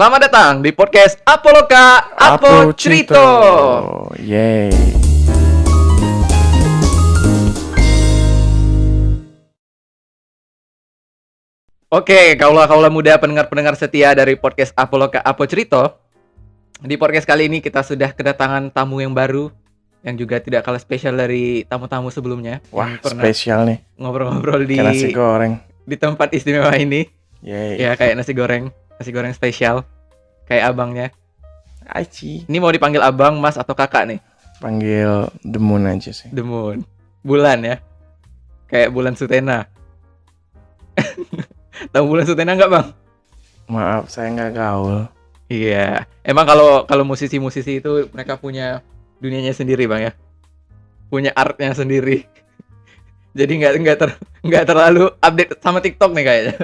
Selamat datang di podcast Apoloka Apo Cerito. Yeay. Oke, kaula muda pendengar-pendengar setia dari podcast Apoloka Apo Cerito. Di podcast kali ini kita sudah kedatangan tamu yang baru yang juga tidak kalah spesial dari tamu-tamu sebelumnya. Wah, yang pernah spesial nih. ngobrol-ngobrol Kayak nasi goreng. di tempat istimewa ini. Yeay. Ya, kayak nasi goreng spesial. Kayak abangnya. Aici. Ini mau dipanggil abang, mas atau kakak nih? Panggil Demun aja sih. The Moon. Bulan ya. Kayak bulan Sutena. Tahu bulan Sutena nggak, Bang? Maaf, saya nggak gaul. Iya. Emang kalau musisi-musisi itu mereka punya dunianya sendiri, Bang ya. Punya artnya sendiri. Jadi nggak terlalu update sama TikTok nih kayaknya.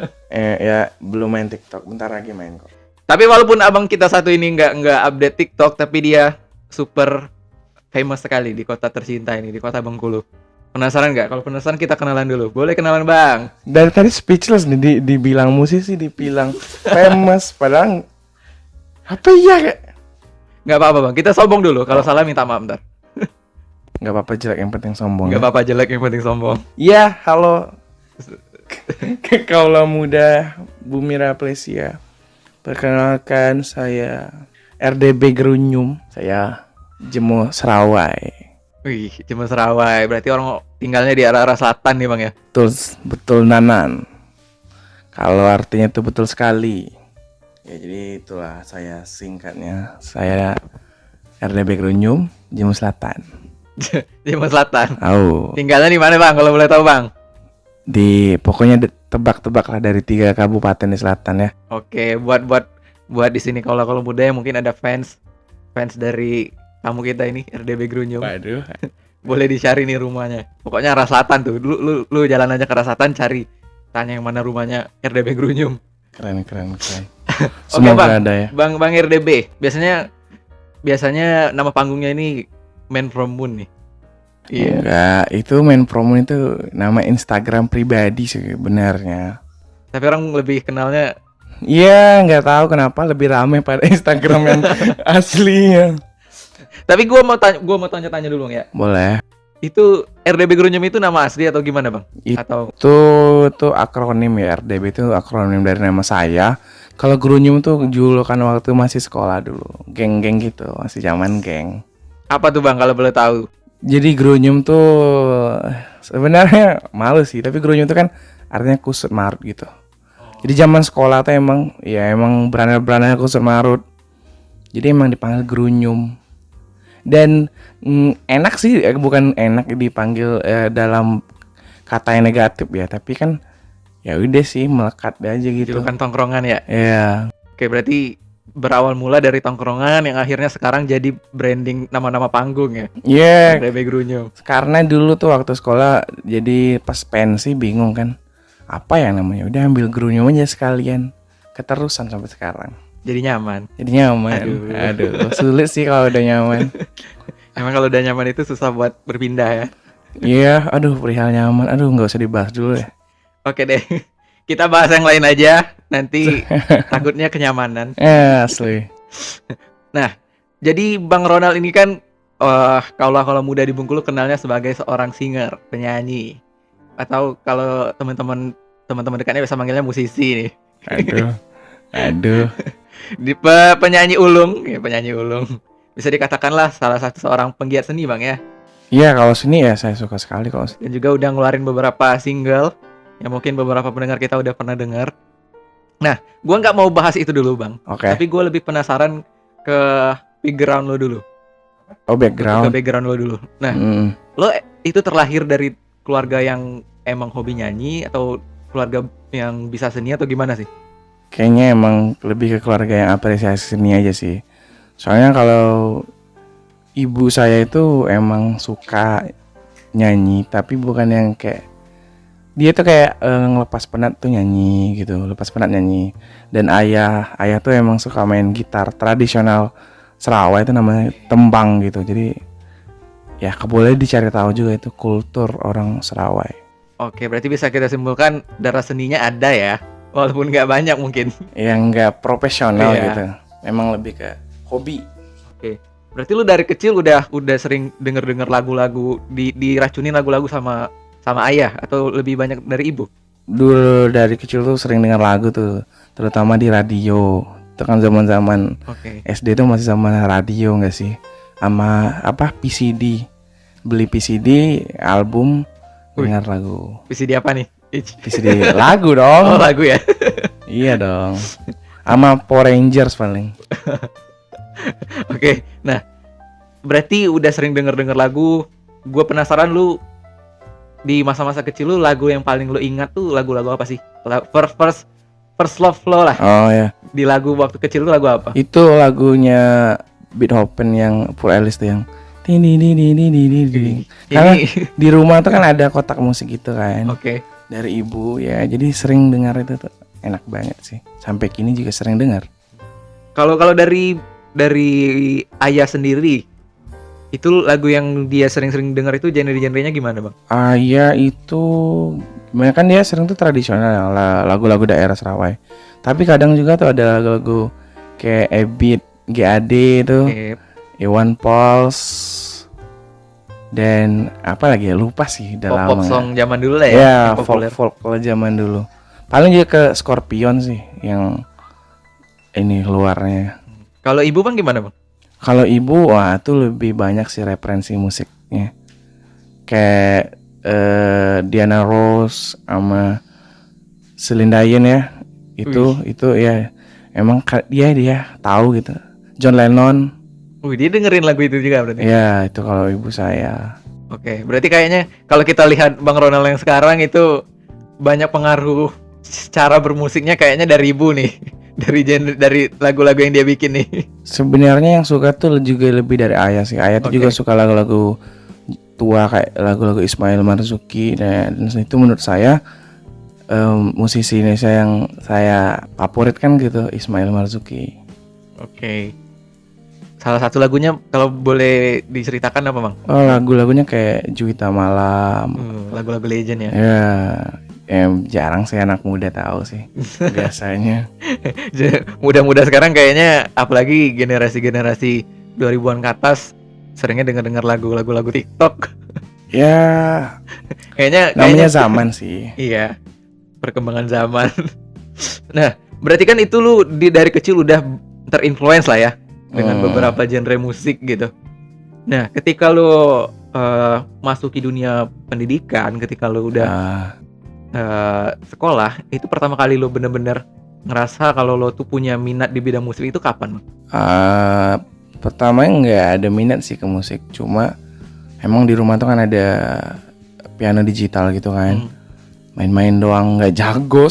Ya belum main TikTok. Bentar lagi main kok. Tapi walaupun abang kita satu ini nggak update TikTok, tapi dia super famous sekali di kota tercinta ini, di kota Bengkulu. Penasaran nggak? Kalau penasaran kita kenalan dulu. Boleh kenalan, Bang? Dari tadi speechless nih, dibilang musisi, dibilang famous, padahal apa iya kayak? Nggak apa-apa, Bang. Kita sombong dulu. Kalau salah minta maaf ntar. Nggak apa-apa, jelek, yang penting sombong. Nggak apa-apa, jelek yang penting sombong. Iya, halo. Kaula muda Bumira Plesia. Perkenalkan, saya RDB Gerunyum. Saya Jemo Serawai. Wih, cuma Serawai. Berarti orang tinggalnya di arah-arah selatan nih, Bang ya. Betul Nanan. Kalau artinya itu betul sekali. Ya jadi itulah saya singkatnya. Saya RDB Gerunyum, Jemo Selatan. Cuma selatan. Oh. Tinggalnya di mana, Bang? Kalau boleh tahu, Bang. Pokoknya tebak-tebak lah dari 3 kabupaten di selatan ya. Oke, buat di sini kalau muda yang mungkin ada fans dari tamu kita ini RDB Grunyum. Waduh. Boleh dicari nih rumahnya. Pokoknya arah selatan tuh. Lu jalan aja ke arah selatan, cari, tanya yang mana rumahnya RDB Grunyum. Keren. Oke, Semoga Bang. ada ya. Bang RDB. Biasanya nama panggungnya ini Man From Moon nih. Iya. Enggak, itu main promo itu nama Instagram pribadi sih benarnya. Tapi orang lebih kenalnya. Iya, nggak tahu kenapa lebih rame pada Instagram yang aslinya. Tapi gua mau tanya dulu, Bang ya. Boleh. Itu RDB Grunyum itu nama asli atau gimana, Bang? Atau Itu akronim ya, RDB itu akronim dari nama saya. Kalau Gerunyum tuh julukan waktu masih sekolah dulu. Geng-geng gitu, masih zaman geng. apa tuh, Bang, kalau boleh tahu? Jadi Gerunyum tuh sebenarnya malu sih, tapi Gerunyum tuh kan artinya kusut marut gitu. Jadi zaman sekolah tuh emang beranda-beranda kusut marut. Jadi emang dipanggil Gerunyum. Dan enak sih, bukan enak dipanggil dalam kata yang negatif ya, tapi kan ya udah sih melekat aja gitu. Julukan tongkrongan ya. Iya. Oke, berarti berawal mula dari tongkrongan yang akhirnya sekarang jadi branding nama-nama panggung ya. Iya. RDB Grunyum. Karena dulu tuh waktu sekolah jadi pas pensi bingung kan. Apa ya namanya? Udah ambil Gerunyum aja sekalian. Keterusan sampai sekarang. Jadi nyaman. Jadi nyaman. Aduh, sulit sih kalau udah nyaman. Emang kalau udah nyaman itu susah buat berpindah ya. Iya, aduh perihal nyaman. Aduh, nggak usah dibahas dulu ya. Oke deh. Kita bahas yang lain aja. Nanti takutnya kenyamanan. Asli. Nah, jadi Bang Ronald ini kan kalau muda di Bengkulu kenalnya sebagai seorang singer, penyanyi. Atau kalau teman-teman dekatnya bisa manggilnya musisi nih. Aduh. Di penyanyi ulung. Bisa dikatakanlah salah satu seorang penggiat seni, Bang ya. Iya, kalau sini ya saya suka sekali kalau sini. Dan juga udah ngeluarin beberapa single yang mungkin beberapa pendengar kita udah pernah dengar. Nah, gua nggak mau bahas itu dulu, Bang. Oke. Tapi gua lebih penasaran ke background lo dulu. Oh, Ke background. background lo dulu. Nah, lo itu terlahir dari keluarga yang emang hobi nyanyi atau keluarga yang bisa seni atau gimana sih? Kayaknya emang lebih ke keluarga yang apresiasi seni aja sih. Soalnya kalau ibu saya itu emang suka nyanyi, tapi bukan yang kayak dia tuh kayak ngelepas penat tuh nyanyi gitu, lepas penat nyanyi. Dan ayah tuh emang suka main gitar tradisional Serawai itu namanya tembang gitu. Jadi ya boleh dicari tahu juga itu kultur orang Serawai. Oke, berarti bisa kita simpulkan darah seninya ada ya. Walaupun nggak banyak mungkin. yang nggak profesional Iya. gitu. Memang lebih ke hobi. Oke. Berarti lu dari kecil udah sering denger lagu-lagu, diracunin lagu-lagu sama ayah atau lebih banyak dari ibu? Dulu dari kecil tuh sering dengar lagu tuh, terutama di radio. Itu kan zaman-zaman Oke. SD tuh masih zaman radio nggak sih? Sama apa PCD. Beli PCD album, Wih. dengar lagu. VCD apa nih? PCD lagu Oh, dong. lagu ya. Iya dong. Sama Power Rangers paling. Oke. Nah, berarti udah sering denger lagu. Gue penasaran lu di masa-masa kecil lu lagu yang paling lu ingat tuh lagu-lagu apa sih? First Love lo lah. Oh ya, Di lagu waktu kecil lu lagu apa? itu lagunya Beethoven yang Full Alice tuh yang ding ding ding ding ding ding ding. Karena Ini di rumah tuh kan ada kotak musik gitu kan. oke. Dari ibu ya, jadi sering dengar itu tuh enak banget sih. Sampai kini juga sering dengar. Kalau dari ayah sendiri, itu lagu yang dia sering-sering dengar itu genre-genrenya gimana, Bang? Ayah itu gimana kan dia sering tuh tradisional ya, lagu-lagu daerah Serawai. Tapi kadang juga tuh ada lagu-lagu kayak Ebit, GAD itu, Oke. Iwan Fals, dan apa lagi ya, lupa sih udah Pop-pop lama. song zaman dulu lah ya, Ya, yang populer. folk zaman dulu. Paling juga ke Scorpion sih yang ini keluarnya. Kalau ibu Bang gimana, Bang? Kalau ibu, wah itu lebih banyak sih referensi musiknya. Kayak Diana Ross sama Celine Dion ya. Itu ya emang dia tahu gitu. John Lennon. Dia dengerin lagu itu juga berarti. Ya, itu kalau ibu saya. Oke, berarti kayaknya kalau kita lihat Bang Ronald yang sekarang itu banyak pengaruh cara bermusiknya kayaknya dari ibu nih. Dari lagu-lagu yang dia bikin nih. Sebenarnya yang suka tuh juga lebih dari ayah sih. Ayah tuh Oke. juga suka lagu-lagu tua kayak lagu-lagu Ismail Marzuki, dan itu menurut saya musisi Indonesia yang saya favoritkan gitu, Ismail Marzuki. Oke. Salah satu lagunya kalau boleh diceritakan apa, Bang? Oh, lagu-lagunya kayak Juwita Malam. Lagu-lagu legend ya. Ya, jarang sih anak muda tahu sih. Biasanya. Muda-muda sekarang kayaknya apalagi generasi 2000-an ke atas seringnya dengar lagu-lagu TikTok. Ya, Kayaknya namanya zaman sih. iya, perkembangan zaman. Nah, berarti kan itu lu dari kecil udah terinfluence lah ya dengan beberapa genre musik gitu. Nah, ketika lu masuki dunia pendidikan, ketika lu udah sekolah, itu pertama kali lu bener-bener ngerasa kalau lo tuh punya minat di bidang musik itu kapan? Pertama nggak ada minat sih ke musik, cuma emang di rumah tuh kan ada piano digital gitu kan. Main-main doang, nggak jago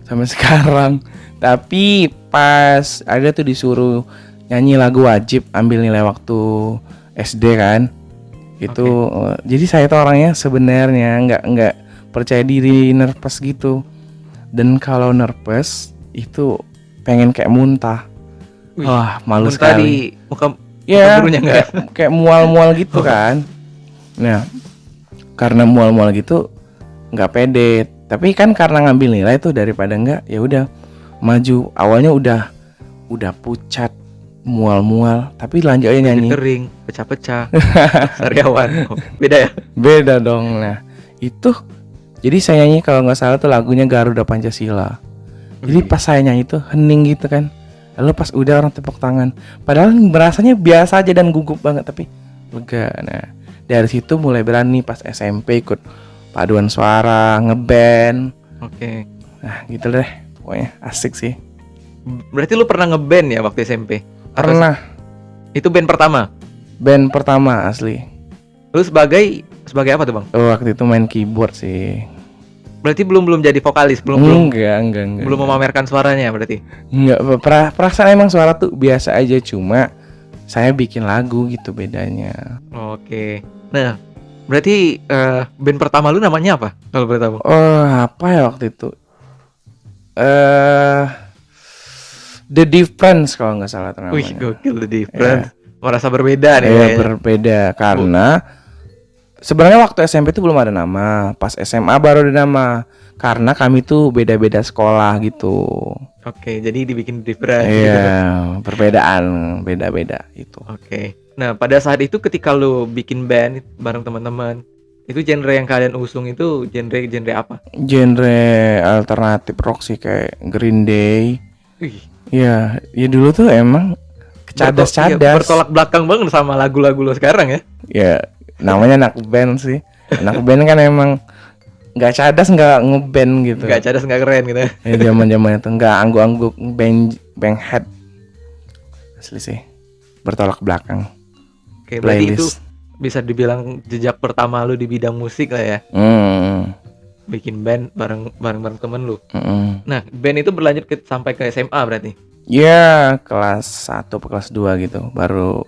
sampai sekarang. Tapi pas ada tuh disuruh nyanyi lagu wajib ambil nilai waktu SD kan. Itu jadi saya tuh orangnya sebenarnya nggak percaya diri, nervous gitu. Dan kalau nervous itu pengen kayak muntah. Wah, malu muntah sekali. di muka Ya, gurunya nggak? kayak mual-mual gitu kan. Nah, karena mual-mual gitu nggak pede. Tapi kan karena ngambil nilai tuh daripada nggak, ya udah maju. Awalnya udah pucat, mual-mual, tapi lanjut aja nyanyi. Kering, pecah-pecah. Sariawan. Beda ya? Beda dong. Nah, itu jadi saya nyanyi kalau nggak salah tuh lagunya Garuda Pancasila. Jadi pas saya nyanyi tuh hening gitu kan. Lalu pas udah orang tepuk tangan. Padahal berasanya biasa aja dan gugup banget, tapi lega. Nah, dari situ mulai berani pas SMP ikut paduan suara, ngeband. Oke. Nah, gitu deh. Pokoknya asik sih. Berarti lu pernah ngeband ya waktu SMP? Pernah. Itu band pertama? Band pertama asli. Lu sebagai apa tuh, Bang? Waktu itu main keyboard sih. Berarti belum jadi vokalis, Enggak. belum memamerkan suaranya berarti. Enggak, perasaan emang suara tuh biasa aja, cuma saya bikin lagu gitu bedanya. Oke. Nah, berarti band pertama lu namanya apa? Kalau boleh tahu. Oh, apa ya waktu itu? The Difference kalau nggak salah namanya. Wih, gokil The Difference. Merasa berbeda nih Iya, kayaknya. berbeda karena sebenarnya waktu SMP itu belum ada nama, pas SMA baru ada nama. Karena kami tuh beda-beda sekolah gitu. Oke, jadi dibikin different gitu. Iya, perbedaan beda-beda itu. Oke. Nah, pada saat itu ketika lu bikin band bareng teman-teman, itu genre yang kalian usung itu genre apa? Genre alternatif rock sih kayak Green Day. Wih, Iya, ya dulu tuh emang cadas-cadas. bertolak belakang banget sama lagu-lagu lo sekarang ya. Ya, namanya anak band sih. Anak band kan emang nggak cadas, nggak ngeband gitu. Nggak cadas, nggak keren gitu. Ya zaman-zaman itu nggak angguk-angguk bang head. Asli sih. Bertolak belakang. Oke, berarti itu Playlist. bisa dibilang jejak pertama lu di bidang musik lah ya. Bikin band bareng temen lu. Nah, band itu berlanjut sampai ke SMA berarti. Ya, kelas 1 atau kelas 2 gitu. Baru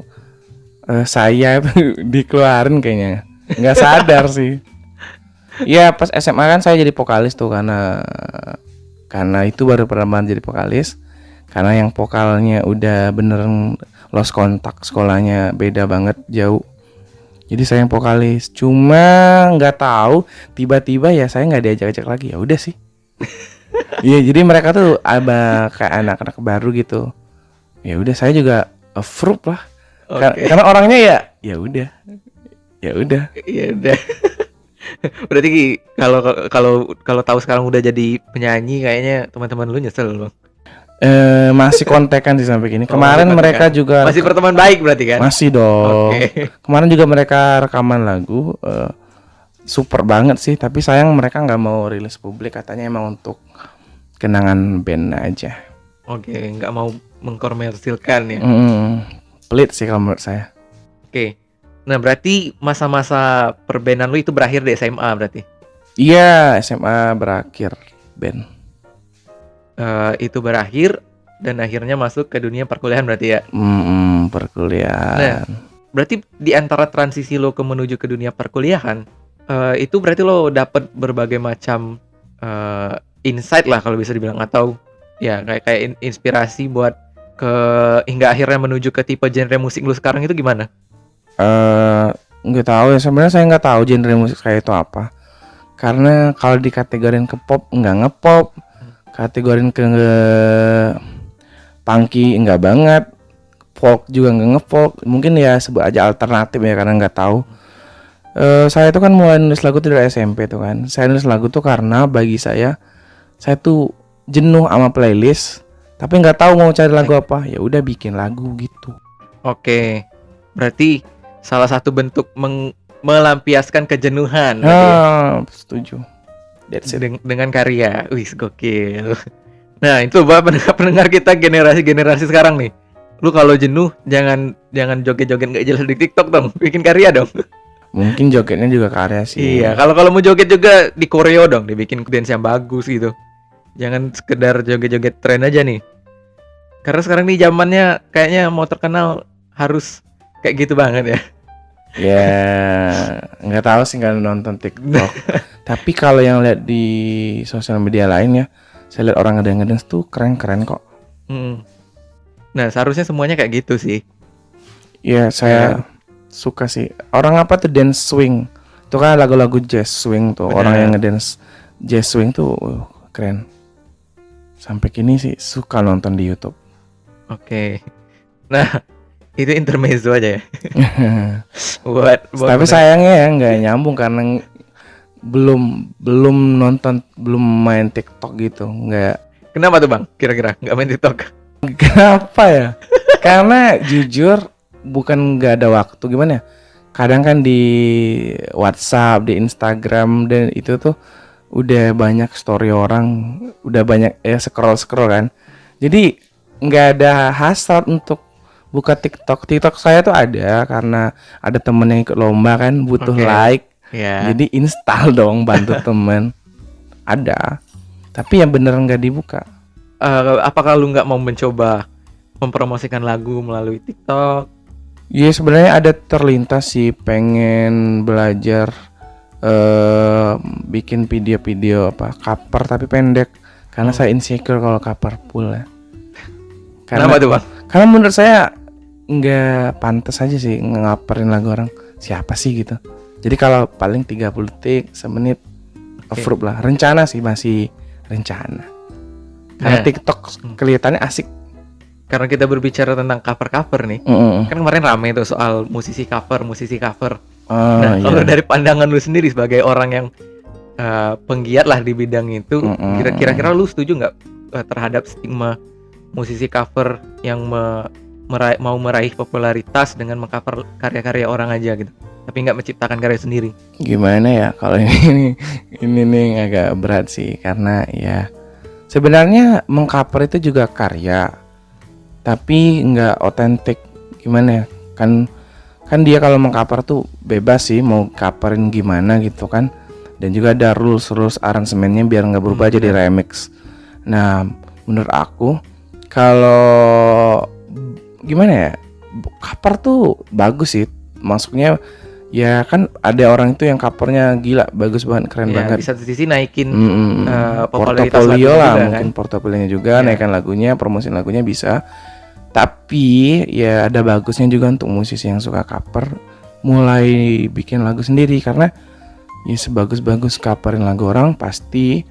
saya itu dikeluarin kayaknya. Nggak sadar sih. Ya, pas SMA kan saya jadi vokalis tuh karena itu baru pertama jadi vokalis. Karena yang vokalnya udah beneran lost kontak, sekolahnya beda banget, jauh. Jadi saya yang vokalis. Cuma nggak tahu tiba-tiba ya saya nggak diajak-ajak lagi. Ya udah sih. Iya, jadi mereka tuh kayak anak-anak baru gitu. Ya udah, saya juga approve lah. Oke. Karena orangnya ya udah. Ya udah. Iya udah. Berarti kalau tahu sekarang udah jadi penyanyi, kayaknya teman-teman lu nyesel loh. Masih kontekan sih sampai kini. Kemarin masih mereka kontekan. juga Masih berteman baik berarti kan? masih dong. Oke. Kemarin juga mereka rekaman lagu super banget sih, tapi sayang mereka nggak mau rilis publik, katanya emang untuk kenangan band aja. Oke, nggak mau mengkomersilkan ya. Pelit sih kalau menurut saya. Oke. Nah, berarti masa-masa perbandan lu itu berakhir di SMA berarti? Iya, SMA berakhir band. Itu berakhir dan akhirnya masuk ke dunia perkuliahan berarti ya? Perkuliahan. Nah, berarti di antara transisi lo menuju ke dunia perkuliahan, itu berarti lo dapet berbagai macam insight lah kalau bisa dibilang, atau ya kayak inspirasi buat hingga akhirnya menuju ke tipe genre musik lo sekarang itu gimana? Nggak tahu ya, sebenarnya saya nggak tahu genre musik saya itu apa. Karena kalau dikategorin ke pop nggak ngepop, kategorin ke punky nggak banget, folk juga nggak ngefolk. Mungkin ya sebut aja alternatif ya, karena nggak tahu. Saya tuh kan mulai nulis lagu tuh dari SMP tuh kan. Saya nulis lagu tuh karena bagi saya tuh jenuh sama playlist, tapi nggak tahu mau cari lagu apa. Ya udah bikin lagu gitu. Oke, berarti salah satu bentuk melampiaskan kejenuhan. Ya? Setuju. That's it. Dengan karya. Wih, gokil. Nah, itu buat pendengar kita generasi sekarang nih. Lu kalau jenuh jangan joget-joget nggak jelas di TikTok dong, bikin karya dong. Mungkin jogetnya juga karya sih. Iya, kalau mau joget juga di koreo dong, dibikin dance yang bagus gitu. Jangan sekedar joget-joget tren aja nih. Karena sekarang nih zamannya kayaknya mau terkenal harus kayak gitu banget ya. Ya, nggak tahu sih, nggak nonton TikTok. Tapi kalau yang lihat di sosial media lain ya, saya lihat orang ngedance tuh keren-keren kok. Nah, seharusnya semuanya kayak gitu sih. Ya, saya suka sih. Orang apa tuh dance swing? Itu kan lagu-lagu jazz swing tuh. Bener. Orang yang ngedance jazz swing tuh keren. Sampai kini sih suka nonton di YouTube. Oke. Nah, itu intermezzo aja ya. buat Tapi sayangnya ya nggak nyambung karena belum nonton, belum main TikTok gitu. Nggak. Kenapa tuh Bang? Kira-kira nggak main TikTok? Kenapa ya? Karena jujur bukan nggak ada waktu, gimana ya? Kadang kan di WhatsApp, di Instagram dan itu tuh udah banyak story orang, udah banyak scroll kan. Jadi nggak ada hasrat untuk buka TikTok. TikTok saya tuh ada karena ada temen yang ikut lomba kan, butuh like. Yeah. Jadi install dong, bantu temen. Ada. Tapi yang beneran nggak dibuka. Apakah lu nggak mau mencoba mempromosikan lagu melalui TikTok? Iya, sebenarnya ada terlintas sih, pengen belajar bikin video-video cover tapi pendek. Karena saya insecure kalau cover full ya. Kenapa tuh Bang? Karena menurut saya nggak pantas aja sih ngaparin lagu orang. Siapa sih gitu? Jadi kalau paling 30 detik, semenit approve lah. Rencana sih masih rencana. Karena Nah, TikTok kelihatannya asik. karena kita berbicara tentang cover-cover nih. Kan kemarin rame tuh soal musisi cover. Oh, Nah, iya. kalau dari pandangan lu sendiri sebagai orang yang penggiat lah di bidang itu, kira-kira lu setuju nggak terhadap stigma musisi cover yang mau meraih popularitas dengan mengcover karya-karya orang aja gitu, tapi nggak menciptakan karya sendiri? Gimana ya kalau ini nih agak berat sih, karena ya sebenarnya mengcover itu juga karya, tapi nggak otentik. Gimana ya, kan dia kalau mengcover tuh bebas sih mau coverin gimana gitu kan, dan juga ada rules aransemennya biar nggak berubah jadi remix. Nah, menurut aku kalau gimana ya, cover tuh bagus sih, maksudnya ya kan ada orang itu yang covernya gila, bagus banget, keren Ya, banget. di satu sisi naikin popularitas Portofolio lagunya lah juga, mungkin kan? portofolionya juga, Ya. naikkan lagunya, promosiin lagunya bisa. Tapi ya ada bagusnya juga untuk musisi yang suka cover mulai bikin lagu sendiri, karena ya sebagus-bagus coverin lagu orang pasti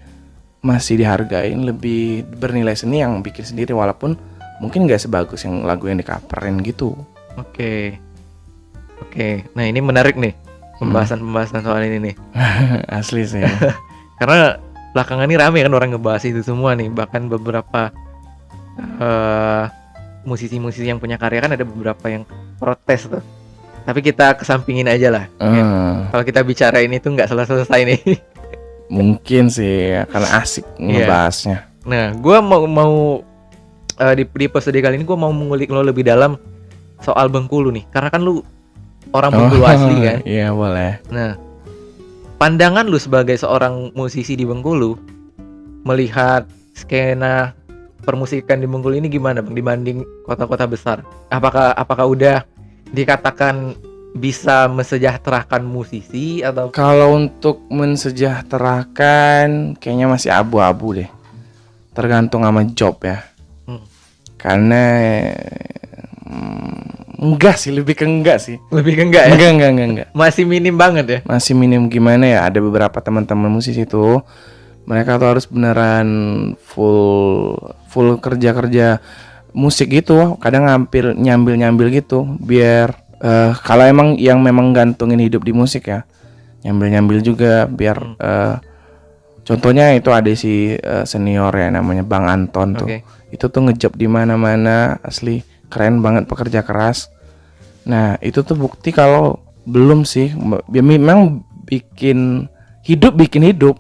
masih dihargain, lebih bernilai seni yang bikin sendiri, walaupun mungkin nggak sebagus yang lagu yang di-coverin gitu. Oke. Nah, ini menarik nih pembahasan soal ini nih. Asli sih. Karena belakangan ini rame kan orang ngebahas itu semua nih. Bahkan beberapa musisi-musisi yang punya karya kan ada beberapa yang protes tuh. Tapi kita kesampingin aja lah. Kalau kita bicarain itu nggak selesai nih. Mungkin sih karena asik ngebahasnya. Nah, gue mau di episode kali ini gue mau mengulik lo lebih dalam soal Bengkulu nih. Karena kan lu orang Bengkulu asli kan. Iya, boleh. Nah, pandangan lu sebagai seorang musisi di Bengkulu melihat skena permusikan di Bengkulu ini gimana Bang dibanding kota-kota besar? Apakah udah dikatakan bisa mensejahterakan musisi atau? Kalau untuk mensejahterakan kayaknya masih abu-abu deh. Tergantung sama job ya. Karena enggak sih, lebih ke enggak sih. Lebih ke enggak ya? Enggak. Masih minim banget ya? Masih minim. Gimana ya, ada beberapa teman-teman musisi tuh mereka tuh harus beneran full kerja musik gitu. Kadang nyambil gitu biar kalau emang yang memang gantungin hidup di musik ya, nyambil juga biar contohnya itu ada si senior ya namanya Bang Anton tuh. Itu tuh ngejob di mana-mana, asli keren banget, pekerja keras. Nah, itu tuh bukti kalau belum sih, ya memang bikin hidup.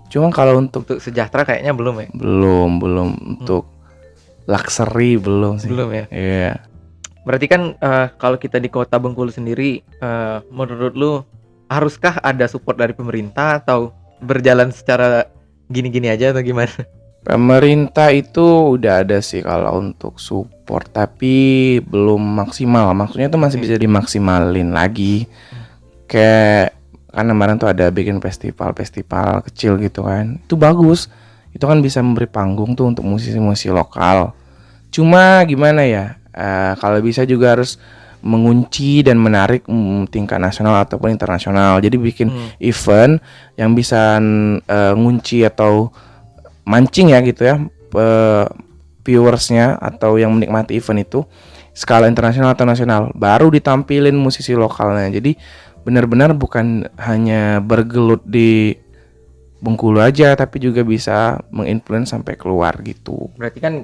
Cuma kalau untuk sejahtera kayaknya belum ya. Belum untuk luxury belum sih. Belum ya. Iya. Berarti kan kalau kita di kota Bengkulu sendiri, menurut lu haruskah ada support dari pemerintah atau berjalan secara gini-gini aja atau gimana? Pemerintah itu udah ada sih kalau untuk support, tapi belum maksimal. Maksudnya itu masih bisa dimaksimalin lagi. Kayak kan kemarin tuh ada bikin festival kecil gitu kan. Itu bagus. Itu kan bisa memberi panggung tuh untuk musisi-musisi lokal. Cuma gimana ya? Kalau bisa juga harus mengunci dan menarik tingkat nasional ataupun internasional. Jadi bikin event yang bisa ngunci atau mancing ya gitu ya viewersnya atau yang menikmati event itu skala internasional atau nasional, baru ditampilin musisi lokalnya. Jadi benar-benar bukan hanya bergelut di Bengkulu aja, tapi juga bisa menginfluence sampai keluar gitu. Berarti kan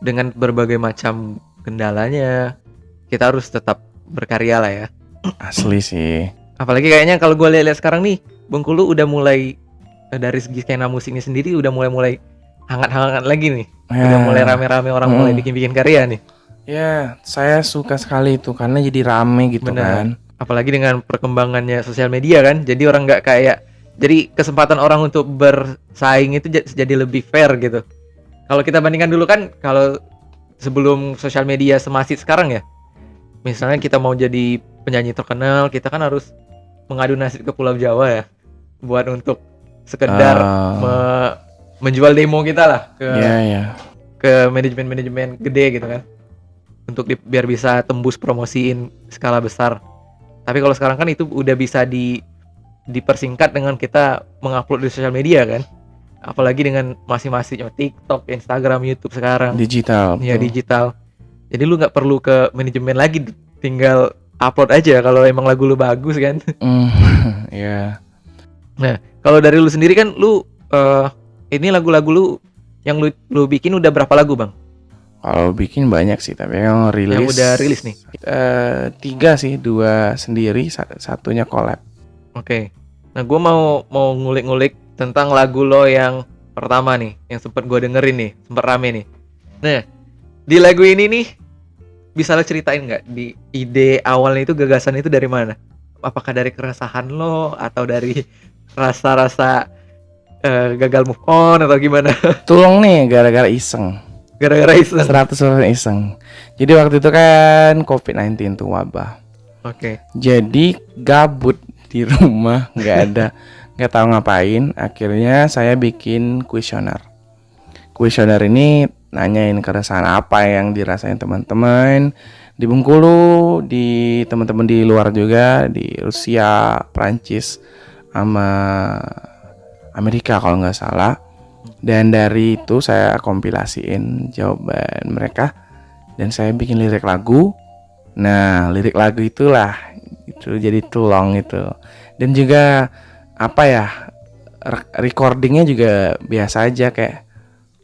dengan berbagai macam kendalanya kita harus tetap berkarya lah ya. Asli sih. Apalagi kayaknya kalau gue lihat sekarang nih Bengkulu udah mulai dari segi skena musiknya sendiri udah mulai hangat-hangat lagi nih. Udah mulai rame-rame orang mulai bikin karya nih. Ya, saya suka sekali itu karena jadi rame gitu. Bener. Kan. Apalagi dengan perkembangannya sosial media kan. Jadi orang nggak kayak, jadi kesempatan orang untuk bersaing itu jadi lebih fair gitu. Kalau kita bandingkan dulu kan, kalau sebelum sosial media semasif sekarang ya, misalnya kita mau jadi penyanyi terkenal, kita kan harus mengadu nasib ke Pulau Jawa ya, buat untuk sekedar menjual demo kita lah ke manajemen gede gitu kan, untuk biar bisa tembus promosiin skala besar. Tapi kalau sekarang kan itu udah bisa dipersingkat dengan kita mengupload di sosial media kan. Apalagi dengan masing-masing TikTok, Instagram, YouTube sekarang. Digital. Ya betul. digital. Jadi lu nggak perlu ke manajemen lagi, tinggal upload aja kalau emang lagu lu bagus kan. Ya. Nah, kalau dari lu sendiri kan lu ini lagu-lagu lu yang lu bikin udah berapa lagu, Bang? Kalau bikin banyak sih, tapi yang rilis. Yang udah rilis nih. 3 sih, 2 sendiri, satunya collab. Oke. Nah, gua mau ngulik-ngulik tentang lagu lo yang pertama nih, yang sempet gue dengerin nih, sempet rame nih. Nah, di lagu ini nih, bisa lo ceritain nggak di ide awalnya itu, gagasan itu dari mana? Apakah dari keresahan lo atau dari rasa-rasa gagal move on atau gimana? Tulung nih gara-gara iseng. Gara-gara iseng. 100% iseng. Jadi waktu itu kan COVID-19 tuh wabah. Oke. Jadi gabut di rumah, nggak tahu ngapain. Akhirnya saya bikin kuesioner. Kuesioner ini nanyain keresahan apa yang dirasain teman-teman di Bengkulu, di teman-teman di luar juga, di Rusia, Prancis, sama Amerika kalau nggak salah. Dan dari itu saya kompilasiin jawaban mereka dan saya bikin lirik lagu. Nah, lirik lagu itulah itu jadi Tulong itu. Dan juga apa ya, recordingnya juga biasa aja, kayak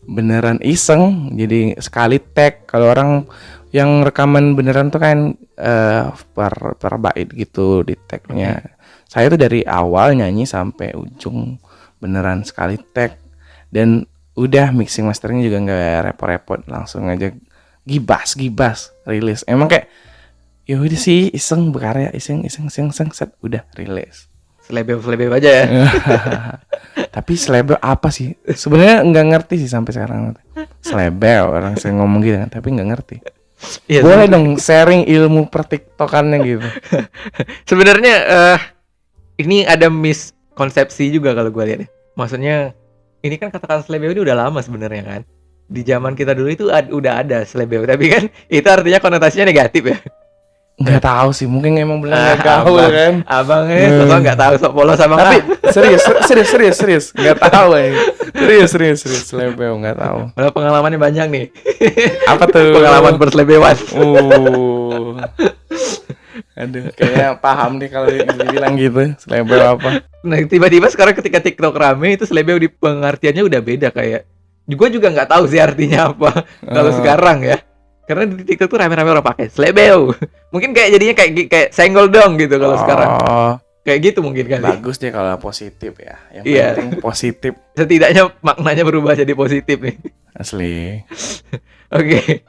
beneran iseng. Jadi sekali tag. Kalau orang yang rekaman beneran tuh kan per bait gitu di tagnya. Saya tuh dari awal nyanyi sampai ujung beneran sekali tag. Dan udah mixing masternya juga nggak repot-repot, langsung aja gibas rilis. Emang kayak ya udah sih, iseng berkarya, iseng set, udah rilis. Selebel aja ya. Tapi selebel apa sih? Sebenarnya nggak ngerti sih sampai sekarang. Selebel orang saya ngomong gitu kan, tapi nggak ngerti. Iya, Boleh dong sharing ilmu pertiktokannya gitu. Sebenarnya ini ada miskonsepsi juga kalau gue lihat ya. Maksudnya ini kan kata-kata selebel ini udah lama sebenarnya kan. Di zaman kita dulu itu udah ada selebel, tapi kan itu artinya konotasinya negatif ya. Nggak tahu sih, mungkin emang benar nggak tahu kan. Abangnya kok nggak tahu, sok polos abang. Tapi serius nggak tahu ya. Serius selebel nggak tahu. Malah pengalamannya banyak nih. Apa tuh? Pengalaman berselebewan. Aduh, kayaknya paham nih kalau dibilang gitu. Selebel apa? Nah, tiba-tiba sekarang ketika TikTok rame itu selebel di pengertiannya udah beda kayak. Gue juga nggak tahu sih artinya apa kalau sekarang ya. Karena di TikTok tuh rame-rame orang pakai selebel. Mungkin kayak jadinya kayak senggol dong gitu kalau sekarang. Kayak gitu mungkin kali. Bagus deh kalau positif ya. Yang penting positif. Setidaknya maknanya berubah jadi positif nih. Asli. Oke.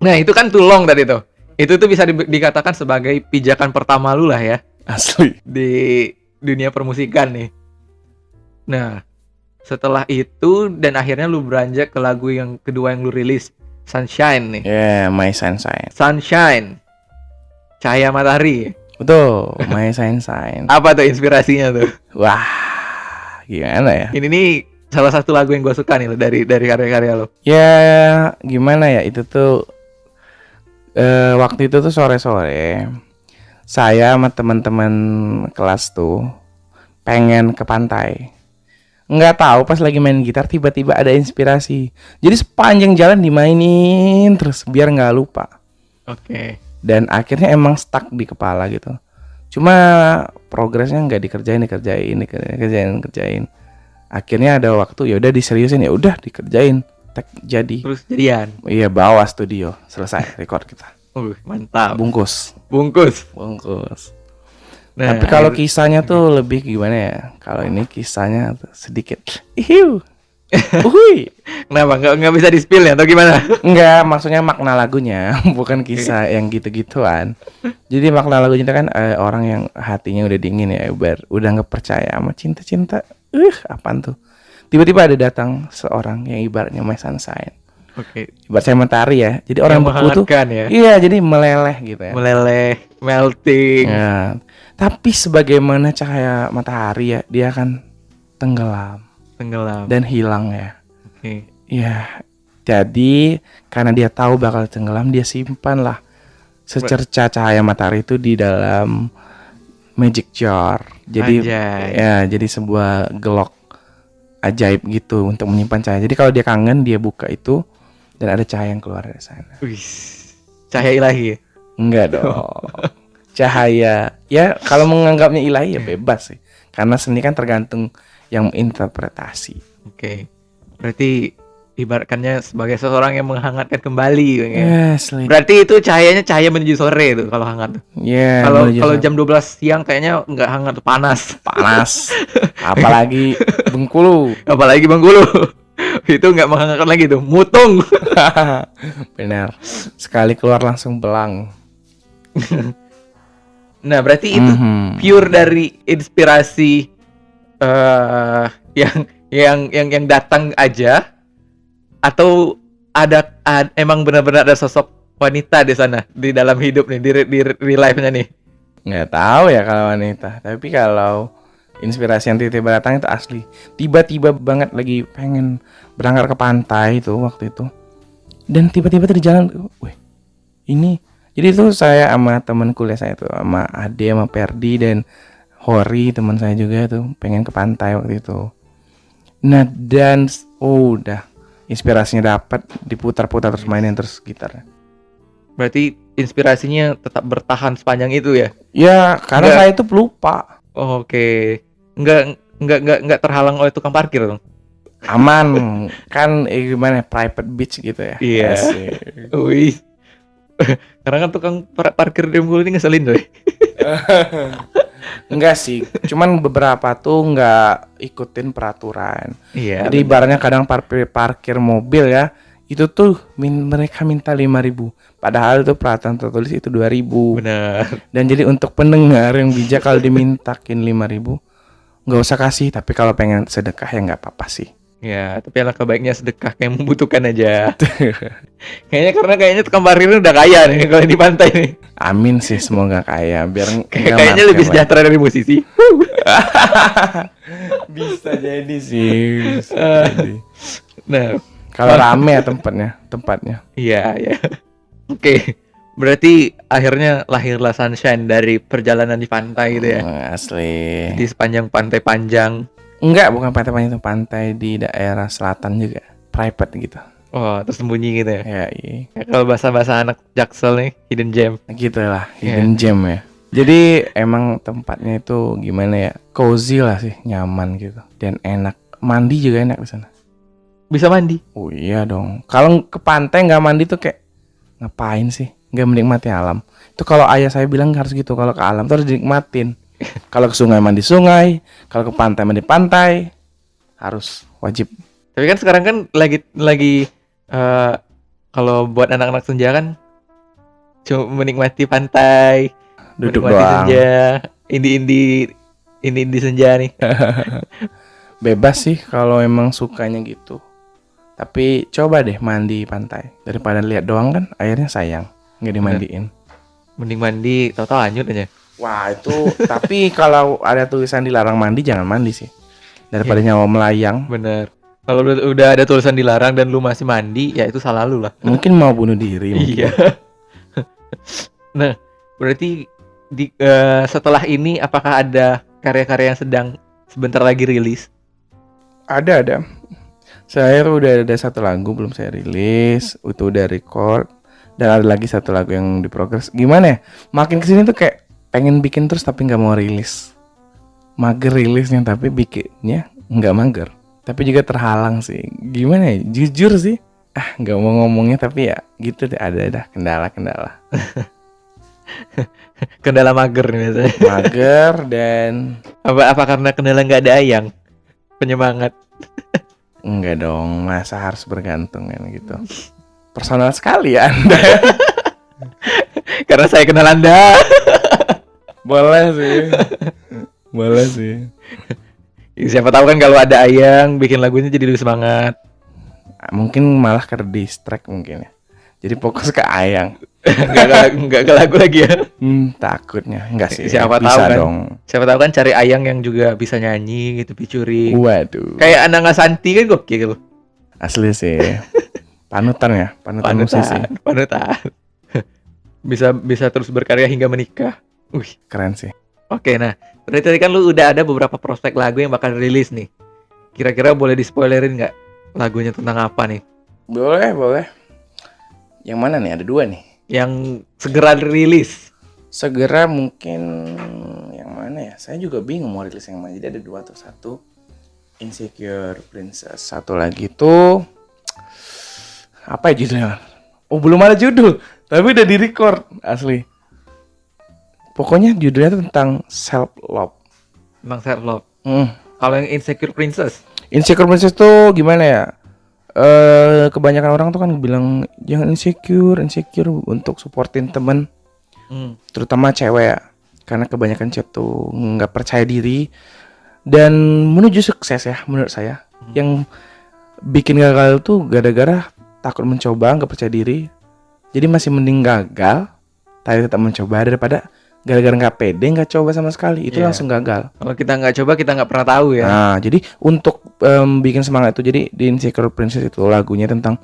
Nah, itu kan Tulong tadi tuh. Itu tuh bisa dikatakan sebagai pijakan pertama lu lah ya. Asli. Di dunia permusikan nih. Nah, setelah itu dan akhirnya lu beranjak ke lagu yang kedua yang lu rilis, Sunshine nih. My Sunshine. Sunshine. Cahaya matahari. Betul, My Sunshine. Apa tuh inspirasinya tuh? Wah, gimana ya? Ini nih salah satu lagu yang gue suka nih dari karya-karya lo. Ya, gimana ya? Itu tuh waktu itu tuh sore-sore saya sama teman-teman kelas tuh pengen ke pantai. Nggak tahu pas lagi main gitar tiba-tiba ada inspirasi. Jadi sepanjang jalan dimainin terus biar nggak lupa. Oke. Dan akhirnya emang stuck di kepala gitu. Cuma progresnya nggak dikerjain. Akhirnya ada waktu ya udah diseriusin, ya udah dikerjain. Tek jadi. Terus jadian. Iya, bawa studio, selesai record kita. Mantap. Bungkus. Nah, tapi kalau kisahnya tuh lebih gimana ya? Kalau ini kisahnya tuh sedikit ihiu. Uhui. Kenapa nggak bisa di-spill ya atau gimana? Enggak, maksudnya makna lagunya, bukan kisah yang gitu-gituan. Jadi makna lagunya itu kan orang yang hatinya udah dingin ya, udah nggak percaya sama cinta-cinta. Apaan tuh? Tiba-tiba ada datang seorang yang ibaratnya My Sunshine. Oke. Ibarat saya matahari ya. Jadi orang beku tuh ya? Iya, jadi meleleh gitu ya. Meleleh, melting. Ya. Tapi sebagaimana cahaya matahari ya, dia akan tenggelam dan hilang ya. Oke. Ya. Jadi karena dia tahu bakal tenggelam, dia simpan lah secerca cahaya matahari itu di dalam magic jar. Jadi Anjay. ya jadi sebuah gelok ajaib gitu untuk menyimpan cahaya. Jadi kalau dia kangen dia buka itu dan ada cahaya yang keluar dari sana. Wih, cahaya ilahi. Enggak dong. Cahaya ya kalau menganggapnya ilahi ya bebas sih. Karena seni kan tergantung yang menginterpretasi. Oke. Berarti ibaratkannya sebagai seseorang yang menghangatkan kembali ya. Yes, Berarti itu cahayanya cahaya menuju sore itu kalau hangat. yeah, Kalau jam 12 siang kayaknya nggak hangat, panas. panas. Apalagi Bengkulu. Apalagi Bengkulu. Itu nggak menghangatkan lagi tuh, mutung. Benar. Sekali keluar langsung belang. Nah, berarti itu pure dari inspirasi yang datang aja, atau emang benar-benar ada sosok wanita di sana di dalam hidup nih, di real life-nya nih. Nggak tahu ya kalau wanita, tapi kalau inspirasi yang tiba-tiba datang itu asli. Tiba-tiba banget lagi pengen berangkat ke pantai itu waktu itu, dan tiba-tiba tuh di jalan, wih ini. Jadi itu saya sama teman kuliah saya tuh, sama Ade, sama Perdi dan Hori teman saya juga tuh pengen ke pantai waktu itu. Nah dan udah inspirasinya dapat, diputar-putar terus mainin terus gitar. Berarti inspirasinya tetap bertahan sepanjang itu ya? Ya karena saya itu pelupa. Oh, oke. Enggak terhalang oleh tukang parkir dong. Aman kan gimana private beach gitu ya. Iya. Wih. Karena kan tukang parkir di Bengkulu ini ngeselin doi. Enggak sih, cuman beberapa tuh nggak ikutin peraturan. Iya. Jadi ibaratnya kadang parkir mobil ya, itu tuh mereka minta 5.000, padahal itu peraturan tertulis itu 2.000. Benar. Dan jadi untuk pendengar yang bijak, kalau dimintakin 5.000 nggak usah kasih, tapi kalau pengen sedekah ya nggak apa-apa sih. Ya, tapi alangkah baiknya sedekah kayak membutuhkan aja. Kayaknya tukang parkir ini udah kaya nih kalau di pantai nih. Amin sih, semoga kaya biar Kayaknya lebih sejahtera dari musisi. Bisa jadi sih. Nah, kalau rame ya tempatnya. Iya. Oke. Berarti akhirnya lahirlah Sunshine dari perjalanan di pantai gitu ya. Asli. Di sepanjang pantai panjang. Enggak, bukan pantai panjang, itu pantai di daerah selatan juga, private gitu. Oh, tersembunyi gitu ya. Ya, iya. Kalau bahasa anak Jaksel nih, hidden gem. Gitu lah, hidden gem ya. Jadi emang tempatnya itu gimana ya? Cozy lah sih, nyaman gitu. Dan enak. Mandi juga enak di sana. Bisa mandi? Oh iya dong. Kalau ke pantai nggak mandi tuh kayak ngapain sih? Nggak menikmati alam. Itu kalau ayah saya bilang harus gitu. Kalau ke alam tuh harus dinikmatin. Kalau ke sungai mandi sungai, kalau ke pantai mandi pantai, harus wajib. Tapi kan sekarang kan lagi kalau buat anak-anak senja kan cuma menikmati pantai, Duduk menikmati doang. senja, ini senja nih. Bebas sih kalau emang sukanya gitu. Tapi coba deh mandi pantai, daripada lihat doang kan airnya sayang, nggak dimandiin. Mending mandi, tahu-tahu hanyut aja. Wah itu, tapi kalau ada tulisan dilarang mandi jangan mandi sih, daripada nyawa melayang. Bener. Kalau udah ada tulisan dilarang dan lu masih mandi, ya itu salah lu lah. Mungkin mau bunuh diri. Iya. Nah, berarti setelah ini apakah ada karya-karya yang sedang sebentar lagi rilis? Ada. Saya udah ada satu lagu belum saya rilis, itu udah record, dan ada lagi satu lagu yang diprogres. Gimana ya? Makin kesini tuh kayak pengen bikin terus tapi nggak mau rilis. Mager rilisnya tapi bikinnya nggak mager. Tapi juga terhalang sih. Gimana ya? Jujur sih. Nggak mau ngomongnya tapi ya gitu deh, ada kendala-kendala. Kendala mager nih biasanya. Mager dan Apa karena kendala nggak ada ayang penyemangat? enggak dong, masa harus bergantung kan gitu. Personal sekali ya Anda. Karena saya kenal Anda. Boleh sih. Siapa tahu kan kalau ada ayang bikin lagunya jadi lebih semangat. Mungkin malah ke distract mungkin ya. Jadi fokus ke ayang. Enggak ke lagu lagi ya. Takutnya enggak sih. Siapa bisa tahu kan. dong. Siapa tahu kan cari ayang yang juga bisa nyanyi gitu, featuring. Waduh. Kayak Anang Santi kan gokil. Asli sih. Panutan musisi. Panutan. Bisa terus berkarya hingga menikah. Keren sih. Oke, nah berarti tadi kan lu udah ada beberapa prospek lagu yang bakal rilis nih. Kira-kira boleh di-spoilerin nggak lagunya tentang apa nih? Boleh, boleh. Yang mana nih? Ada 2 nih. Yang segera rilis. Segera mungkin yang mana ya? Saya juga bingung mau rilis yang mana. Jadi ada 2 tuh. Satu Insecure Princess. Satu lagi tuh apa ya judulnya? Oh, belum ada judul, tapi udah di-record asli. Pokoknya judulnya tuh tentang self love. Tentang self love. Kalau yang Insecure Princess, Insecure Princess tuh gimana ya? Kebanyakan orang tuh kan bilang jangan insecure untuk supportin temen, terutama cewek ya. Karena kebanyakan cewek tuh nggak percaya diri dan menuju sukses ya menurut saya. Yang bikin gagal tuh gara-gara takut mencoba, nggak percaya diri. Jadi masih mending gagal tapi tetap mencoba daripada gara-gara nggak pede nggak coba sama sekali itu langsung gagal. Kalau kita nggak coba kita nggak pernah tahu ya. Nah jadi untuk bikin semangat itu, jadi di Insecure Princess itu lagunya tentang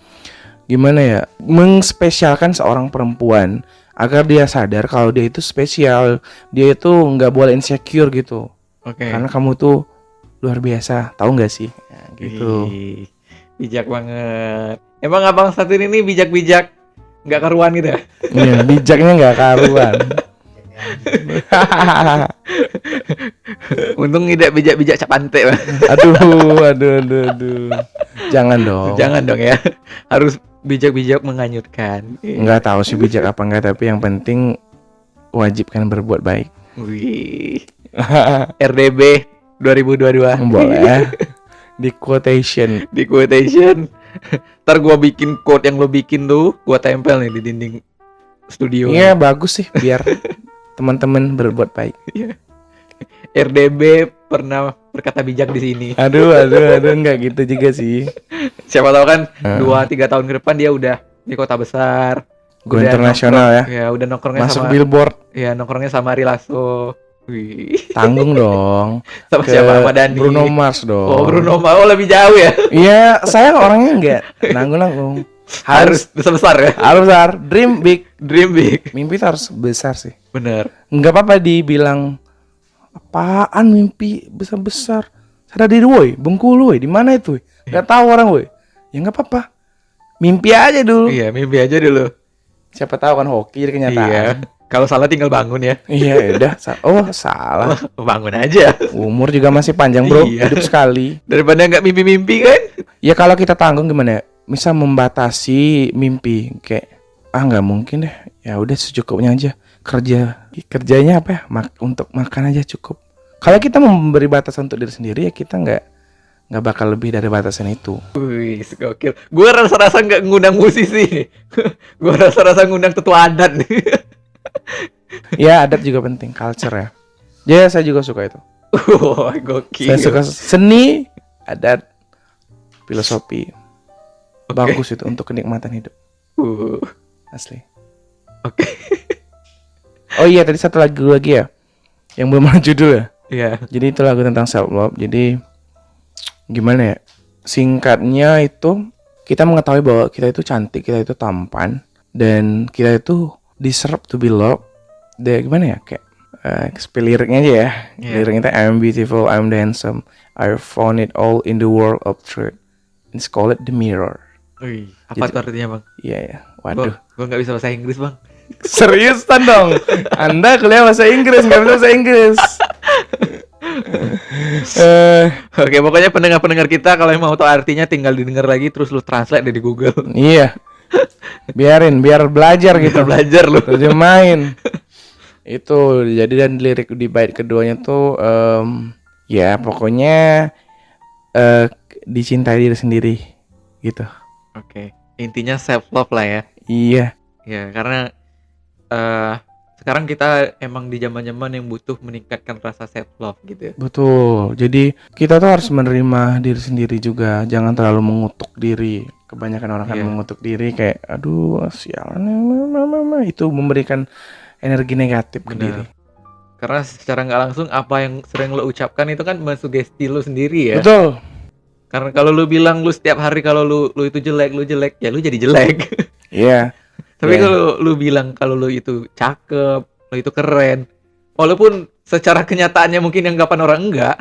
gimana ya, mengspesialkan seorang perempuan agar dia sadar kalau dia itu spesial, dia itu nggak boleh insecure gitu. Karena kamu tuh luar biasa, tahu nggak sih? Nah, gitu. Wih, bijak banget. Emang abang satu ini bijak-bijak nggak karuan gitu ya? Iya, bijaknya nggak karuan. Untung tidak bijak-bijak capante. Aduh. Jangan dong. Jangan dong ya. Harus bijak-bijak menganyutkan. Nggak tahu sih bijak apa enggak, tapi yang penting wajib kan berbuat baik. Wih. RDB 2022. Boleh. Di quotation. Ntar gua bikin quote yang lo bikin tuh, gua tempel nih di dinding studio. Iya, bagus sih biar teman-teman berbuat baik. RDB pernah berkata bijak di sini. Aduh, enggak gitu juga sih. Siapa tahu kan 2-3 tahun ke depan dia udah di kota besar. Go internasional ya. Ya, udah nongkrongnya Masuk sama Billboard. Ya, nongkrongnya sama Ari Lasso. Wih. Tanggung dong. Sama siapa? Sama Dani. Bruno Mars dong. Oh, Bruno Mars. Oh, lebih jauh ya. Iya, saya orangnya enggak nanggung. Harus besar-besar ya. Harus besar. Dream big. Mimpi itu harus besar sih. Bener. Enggak apa-apa dibilang apaan mimpi besar-besar. Sadar diri woi, Bengkulu woi, di mana itu? Enggak tahu orang woi. Ya enggak apa-apa. Mimpi aja dulu. Iya, mimpi aja dulu. Siapa tahu kan hoki jadi kenyataan. Iya. Kalau salah tinggal bangun ya. Iya, udah. Oh, salah. Bangun aja. Umur juga masih panjang, Bro. Iya. Hidup sekali. Daripada nggak mimpi-mimpi kan? Ya kalau kita tanggung gimana ya? Bisa membatasi mimpi kayak nggak mungkin deh. Ya udah secukupnya aja. Kerjanya apa ya? Untuk makan aja cukup. Kalau kita memberi batasan untuk diri sendiri ya kita nggak bakal lebih dari batasan itu. Wih, gokil. Gue rasa-rasa nggak ngundang musisi. Gue rasa-rasa ngundang tetua adat nih. Ya adat juga penting, culture ya. Ya saya juga suka itu. Wah, gokil. Saya suka seni, adat, filosofi. Bagus itu untuk kenikmatan hidup. Asli. Oke. Oh iya, tadi satu lagu lagi ya, yang belum ada judul ya. Iya. Jadi itu lagu tentang self love. Jadi gimana ya? Singkatnya itu kita mengetahui bahwa kita itu cantik, kita itu tampan, dan kita itu deserve to be loved. Gimana ya? Kayak spill liriknya aja ya. Liriknya itu I'm beautiful, I'm handsome, I found it all in the world of truth. It's called the mirror. Wih, apa tuh artinya bang? Iya ya. Waduh. Gue nggak bisa bahasa Inggris bang. Seriusan dong. Anda kuliah bahasa Inggris, nggak bisa bahasa Inggris. Oke, pokoknya pendengar-pendengar kita kalau yang mau tahu artinya tinggal didengar lagi terus lu translate dari Google. Iya. Biar belajar gitu. Belajar lu. Terjemahin. Itu jadi dan lirik di bait keduanya tuh ya pokoknya dicintai diri sendiri gitu. Oke. Intinya self love lah ya. Iya. Ya, karena sekarang kita emang di zaman-zaman yang butuh meningkatkan rasa self love gitu ya. Betul. Jadi kita tuh harus menerima diri sendiri juga. Jangan terlalu mengutuk diri. Kebanyakan orang kan mengutuk diri kayak aduh sialan itu memberikan energi negatif ke diri. Karena secara nggak langsung apa yang sering lo ucapkan itu kan mensugesti lo sendiri ya. Betul. Karena kalau lu bilang lu setiap hari kalau lu itu jelek, ya lu jadi jelek. Iya. Tapi kalau lu bilang kalau lu itu cakep, lu itu keren, walaupun secara kenyataannya mungkin anggapan orang enggak.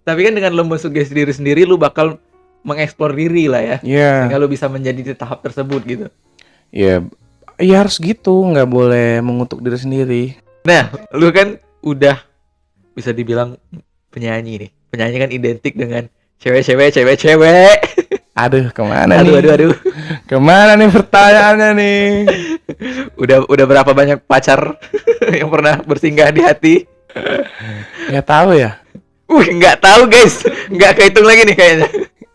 Tapi kan dengan lu mensugesti diri sendiri, lu bakal mengeksplor diri lah ya. Iya. Sehingga lu bisa menjadi di tahap tersebut gitu. Iya. Ya harus gitu, nggak boleh mengutuk diri sendiri. Nah, lu kan udah bisa dibilang penyanyi nih. Penyanyi kan identik dengan cewek-cewek. Aduh, kemana Aduh, nih? Kemana nih pertanyaannya nih? Udah berapa banyak pacar yang pernah bersinggah di hati? Nggak tahu ya. Nggak tahu guys, nggak kehitung lagi nih kayaknya.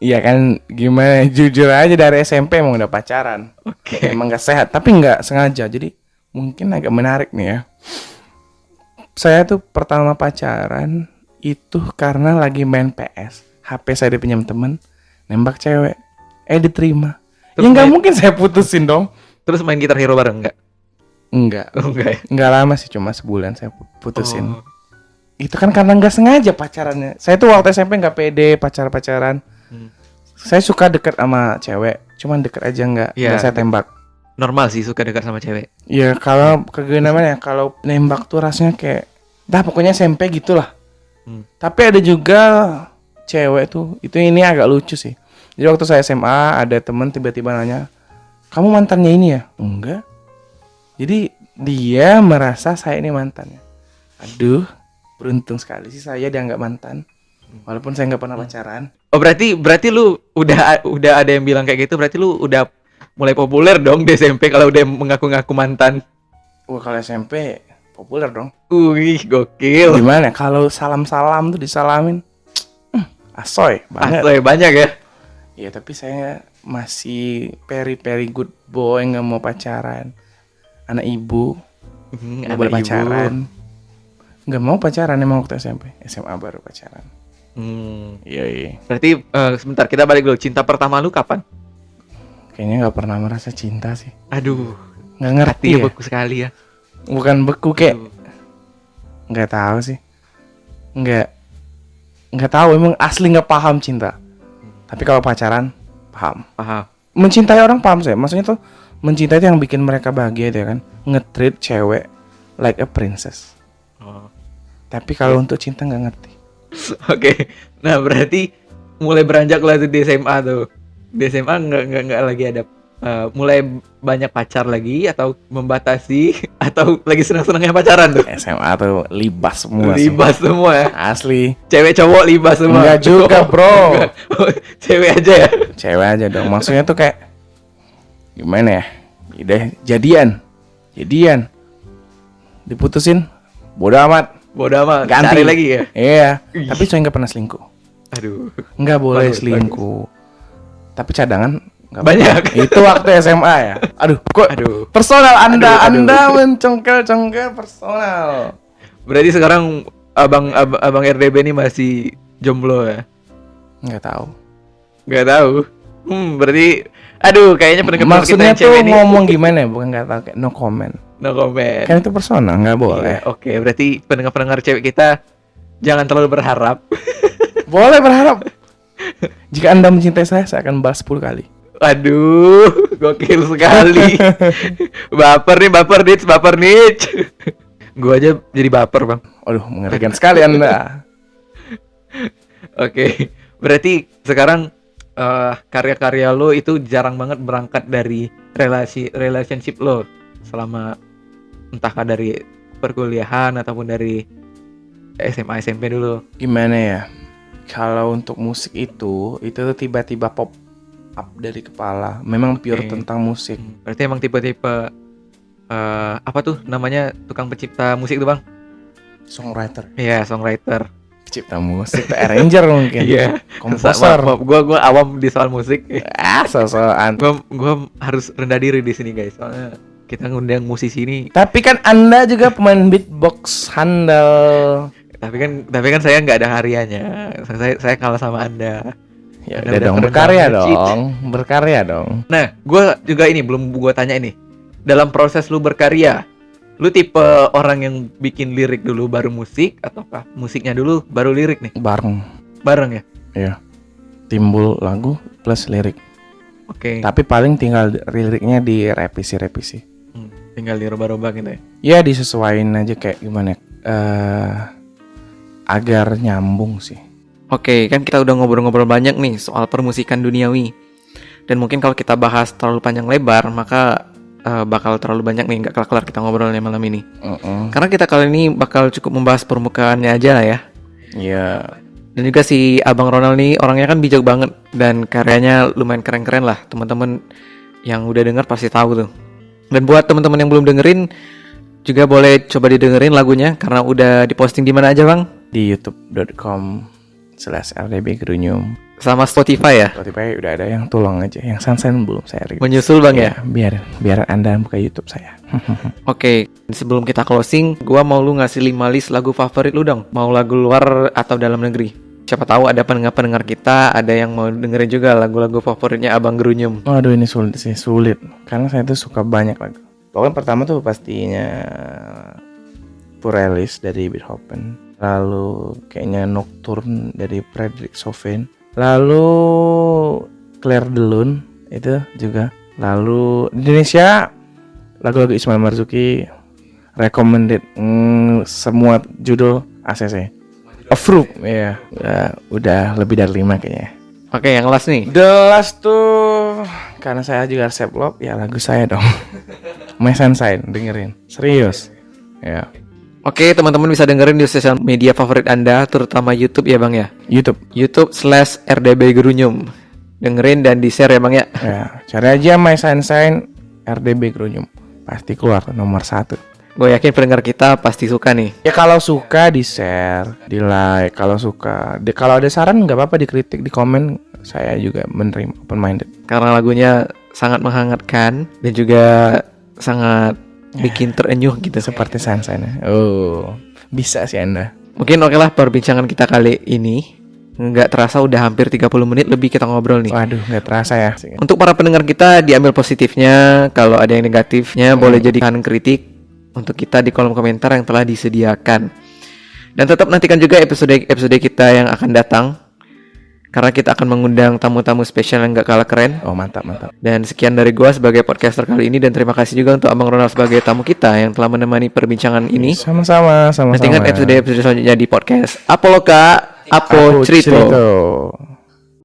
Iya kan, gimana? Jujur aja dari SMP emang udah pacaran. Oke. Emang gak sehat, tapi nggak sengaja. Jadi mungkin agak menarik nih ya. Saya tuh pertama pacaran itu karena lagi main PS. HP saya dipinjam temen, nembak cewek. Diterima. Terus Ya nggak main- mungkin saya putusin dong. Terus main gitar hero bareng nggak? Enggak. Enggak ya? Nggak lama sih, cuma sebulan saya putusin. Oh. Itu kan karena nggak sengaja pacarannya. Saya tuh waktu SMP nggak pede pacaran. Hmm. Saya suka deket sama cewek, cuman deket aja nggak Iya. saya tembak. Normal sih suka dekat sama cewek. Ya kalau namanya kalau nembak tuh rasanya kayak, dah pokoknya SMP gitulah. Tapi ada juga cewek tuh, itu ini agak lucu sih. Jadi waktu saya SMA ada temen tiba-tiba nanya, kamu mantannya ini ya? Enggak. Jadi dia merasa saya ini mantannya. Aduh, beruntung sekali sih saya dianggap mantan. Walaupun saya nggak pernah pacaran. Oh berarti lu udah ada yang bilang kayak gitu, berarti lu udah mulai populer dong di SMP kalau udah mengaku-ngaku mantan. Wah kalau SMP populer dong. Wih, gokil. Gimana? Kalau salam-salam tuh disalamin, asoy banget. Asoy banyak ya. Ya tapi saya masih very good boy, nggak mau pacaran. Anak ibu, nggak boleh pacaran. Nggak mau pacaran emang waktu SMP. SMA baru pacaran. Iya. Berarti sebentar kita balik dulu. Cinta pertama lu kapan? Kayaknya nggak pernah merasa cinta sih. Aduh, Nggak ngerti hati ya. beku sekali ya. Bukan beku kayak Aduh. nggak tahu sih. Nggak tahu emang asli nggak paham cinta. Tapi kalau pacaran paham. Paham. Mencintai orang paham saya. Maksudnya tuh mencintai itu yang bikin mereka bahagia itu ya kan. Nge-treat cewek like a princess. Oh. Tapi kalau untuk cinta nggak ngerti. Oke. Nah, berarti mulai beranjak lah tuh di SMA tuh. Di SMA nggak lagi ada mulai banyak pacar lagi atau membatasi atau lagi senang-senangnya pacaran tuh. SMA tuh libas semua sih. Libas semua ya. Asli. Cewek cowok libas semua. Enggak juga, bro. Cewek aja ya. Cewek aja dong. Maksudnya tuh kayak gimana ya? Udah jadian. Diputusin. Bodo amat. Bodoh amat. Ganti Cari lagi ya. Iya. Ih. Tapi saya nggak pernah selingkuh. Aduh. Nggak boleh Bagus, selingkuh. Tapi cadangan nggak Banyak. boleh. Itu waktu SMA ya. Aduh, kok Aduh. personal Anda Aduh. Anda mencongkel personal. Berarti sekarang abang RDB ini masih jomblo ya? Nggak tahu. Nggak tahu. Berarti aduh kayaknya pendengar kita Maksudnya yang tuh cewek ini ngomong gimana ya? Bukan nggak tahu, kayak no comment. no comment. Kan itu personal, nggak boleh. Iya, oke, berarti pendengar cewek kita jangan terlalu berharap. Boleh berharap. Jika Anda mencintai saya akan balas 10 kali. Aduh, gokil sekali. baper nih. Gua aja jadi baper, Bang. Aduh, mengerikan sekali Anda. Oke, berarti sekarang karya-karya lo itu jarang banget berangkat dari relationship lo selama entah dari perkuliahan ataupun dari SMA SMP dulu. Gimana ya? Kalau untuk musik itu tuh tiba-tiba pop up dari kepala. Memang pure Oke. tentang musik. Berarti emang tipe-tipe apa tuh namanya tukang pencipta musik tuh, Bang? Songwriter, Iya, songwriter. pencipta musik, tuh arranger mungkin. Iya. Komposer. Maaf, gua awam di soal musik. So-soan. Gua harus rendah diri di sini, guys. Soalnya kita ngundang musisi ini. Tapi kan Anda juga pemain beatbox handal. Tapi kan saya nggak ada harianya. Saya kalah sama Anda. Ya Anda udah dong, keren berkarya banget, Cid. dong. Berkarya dong. Nah, gua juga ini belum gua tanya ini. Dalam proses lu berkarya, lu tipe orang yang bikin lirik dulu baru musik ataukah musiknya dulu baru lirik nih? Bareng Bareng ya? ya. Timbul lagu plus lirik. Oke. Tapi paling tinggal liriknya direvisi. Tinggal dirubah-rubah gitu ya. Ya disesuaiin aja kayak gimana. agar nyambung sih. Oke, kan kita udah ngobrol-ngobrol banyak nih soal permusikan duniawi. Dan mungkin kalau kita bahas terlalu panjang lebar, maka bakal terlalu banyak nih, nggak kelar-kelar kita ngobrolnya malam ini. Karena kita kali ini bakal cukup membahas permukaannya aja lah ya. Iya. Dan juga si Abang Ronald nih orangnya kan bijak banget dan karyanya lumayan keren-keren lah. Teman-teman yang udah denger pasti tahu tuh. Dan buat teman-teman yang belum dengerin juga boleh coba didengerin lagunya karena udah diposting di mana aja, Bang? Di youtube.com/rdbgerunyum. Sama Spotify ya? Spotify udah ada, yang tolong aja. Yang Sunshine belum saya review. Menyusul, Bang ya? Biar Anda buka YouTube saya. Oke, sebelum kita closing, gua mau lu ngasih 5 list lagu favorit lu dong. Mau lagu luar atau dalam negeri. Siapa tahu ada pendengar-pendengar kita, ada yang mau dengerin juga lagu-lagu favoritnya Abang Gerunyum. Waduh, ini sulit. Karena saya tuh suka banyak lagu. Pokoknya pertama tuh pastinya Puralis dari Beethoven. Lalu kayaknya Nocturne dari Frederick Chopin. Lalu Clair de Lune itu juga. Lalu Indonesia lagu-lagu Ismail Marzuki, recommended, semua judul ACC. Approve, ya. Udah lebih dari 5 kayaknya. Oke, yang last nih. The last tuh karena saya juga self love, ya lagu saya dong. My Sunshine, dengerin. Serius. Ya. Oke, teman-teman bisa dengerin di sosial media favorit Anda, terutama YouTube ya, Bang ya. YouTube.com/rdbgerunyum. Dengerin dan di-share ya, Bang ya. Ya, cari aja My Sunshine RDB Gerunyum. Pasti keluar nomor 1. Gue yakin pendengar kita pasti suka nih. Ya kalau suka di-share, di-like. Kalau suka, kalau ada saran nggak apa-apa, dikritik, di komen. Saya juga menerima, open minded. Karena lagunya sangat menghangatkan dan juga sangat bikin terenyuh gitu. Seperti Sunshine. Oh, bisa sih Anda. Mungkin oke lah perbincangan kita kali ini. Nggak terasa udah hampir 30 menit lebih kita ngobrol nih. Waduh, nggak terasa ya. Untuk para pendengar kita diambil positifnya. Kalau ada yang negatifnya boleh jadikan kritik untuk kita di kolom komentar yang telah disediakan. Dan tetap nantikan juga episode kita yang akan datang. Karena kita akan mengundang tamu-tamu spesial yang gak kalah keren. Oh, mantap. Dan sekian dari gua sebagai podcaster kali ini. Dan terima kasih juga untuk Abang Ronald sebagai tamu kita yang telah menemani perbincangan ini. Sama-sama. Nantikan episode selanjutnya di podcast Apoloka Apo Cerito.